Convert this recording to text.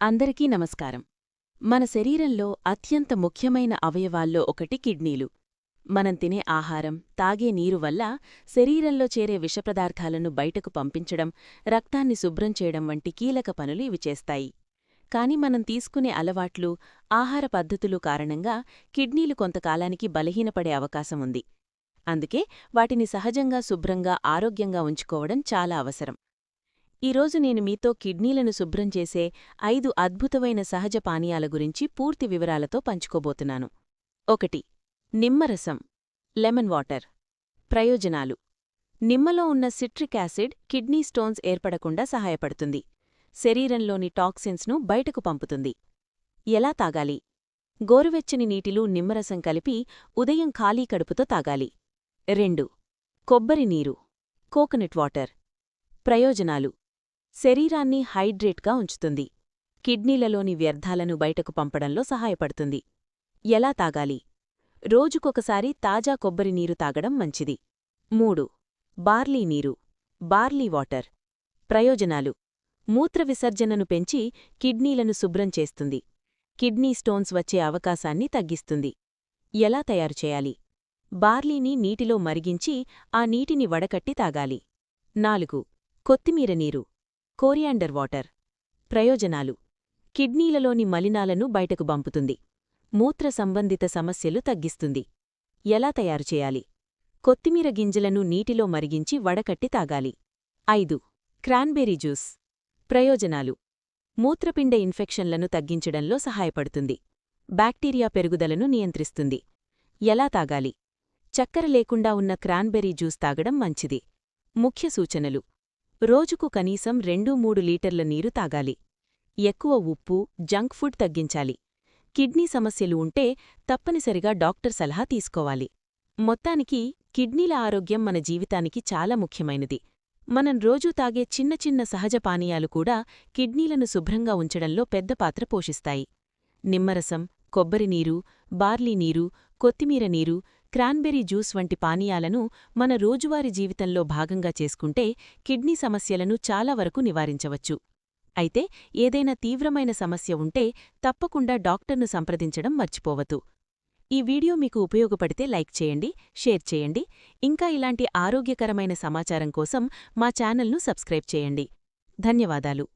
అందరికీ నమస్కారం. మన శరీరంలో అత్యంత ముఖ్యమైన అవయవాల్లో ఒకటి కిడ్నీలు. మనం తినే ఆహారం, తాగే నీరు వల్ల శరీరంలో చేరే విషపదార్థాలను బయటకు పంపించడం, రక్తాన్ని శుభ్రం చేయడం వంటి కీలక పనులు ఇవి చేస్తాయి. కాని మనం తీసుకునే అలవాట్లు, ఆహార పద్ధతులు కారణంగా కిడ్నీలు కొంతకాలానికి బలహీనపడే అవకాశం ఉంది. అందుకే వాటిని సహజంగా శుభ్రంగా ఆరోగ్యంగా ఉంచుకోవడం చాలా అవసరం. ఈరోజు నేను మీతో కిడ్నీలను శుభ్రం చేసే 5 అద్భుతమైన సహజ పానీయాల గురించి పూర్తి వివరాలతో పంచుకోబోతున్నాను. 1. నిమ్మరసం, లెమన్ వాటర్. ప్రయోజనాలు: నిమ్మలో ఉన్న సిట్రిక్ యాసిడ్ కిడ్నీ స్టోన్స్ ఏర్పడకుండా సహాయపడుతుంది. శరీరంలోని టాక్సిన్స్ను బయటకు పంపుతుంది. ఎలా తాగాలి? గోరువెచ్చని నీటిలో నిమ్మరసం కలిపి ఉదయం ఖాళీ కడుపుతో తాగాలి. 2. కొబ్బరి నీరు, కోకోనట్ వాటర్. ప్రయోజనాలు: శరీరాన్ని హైడ్రేట్గా ఉంచుతుంది. కిడ్నీలలోని వ్యర్థాలను బయటకు పంపడంలో సహాయపడుతుంది. ఎలా తాగాలి? రోజుకొకసారి తాజా కొబ్బరి నీరు తాగడం మంచిది. 3. బార్లీ నీరు, బార్లీ వాటర్. ప్రయోజనాలు: మూత్ర విసర్జనను పెంచి కిడ్నీలను శుభ్రం చేస్తుంది. కిడ్నీ స్టోన్స్ వచ్చే అవకాశాన్ని తగ్గిస్తుంది. ఎలా తయారుచేయాలి? బార్లీని నీటిలో మరిగించి ఆ నీటిని వడకట్టి తాగాలి. 4. కొత్తిమీర నీరు, కోరియాండర్ వాటర్. ప్రయోజనాలు: కిడ్నీలలోని మలినాలను బయటకు పంపుతుంది. మూత్ర సంబంధిత సమస్యలు తగ్గిస్తుంది. ఎలా తయారుచేయాలి? కొత్తిమీర గింజలను నీటిలో మరిగించి వడకట్టి తాగాలి. 5. Cranberry juice. ప్రయోజనాలు: మూత్రపిండ ఇన్ఫెక్షన్లను తగ్గించడంలో సహాయపడుతుంది. బ్యాక్టీరియా పెరుగుదలను నియంత్రిస్తుంది. ఎలా తాగాలి? చక్కెర లేకుండా ఉన్న క్రాన్బెర్రీ జ్యూస్ తాగడం మంచిది. ముఖ్య సూచనలు: రోజుకు కనీసం 2-3 లీటర్ల నీరు తాగాలి. ఎక్కువ ఉప్పు, జంక్ ఫుడ్ తగ్గించాలి. కిడ్నీ సమస్యలు ఉంటే తప్పనిసరిగా డాక్టర్ సలహా తీసుకోవాలి. మొత్తానికి కిడ్నీల ఆరోగ్యం మన జీవితానికి చాలా ముఖ్యమైనది. మనం రోజూ తాగే చిన్న చిన్న సహజ పానీయాలు కూడా కిడ్నీలను శుభ్రంగా ఉంచడంలో పెద్ద పాత్ర పోషిస్తాయి. నిమ్మరసం, కొబ్బరి నీరు, బార్లీ నీరు, కొత్తిమీర నీరు, క్రాన్బెర్రీ జ్యూస్ వంటి పానీయాలను మన రోజువారీ జీవితంలో భాగంగా చేసుకుంటే కిడ్నీ సమస్యలను చాలా వరకు నివారించవచ్చు. అయితే ఏదైనా తీవ్రమైన సమస్య ఉంటే తప్పకుండా డాక్టర్ను సంప్రదించడం మర్చిపోవద్దు. ఈ వీడియో మీకు ఉపయోగపడితే లైక్ చేయండి, షేర్ చేయండి. ఇంకా ఇలాంటి ఆరోగ్యకరమైన సమాచారం కోసం మా ఛానల్ను సబ్స్క్రైబ్ చేయండి. ధన్యవాదాలు.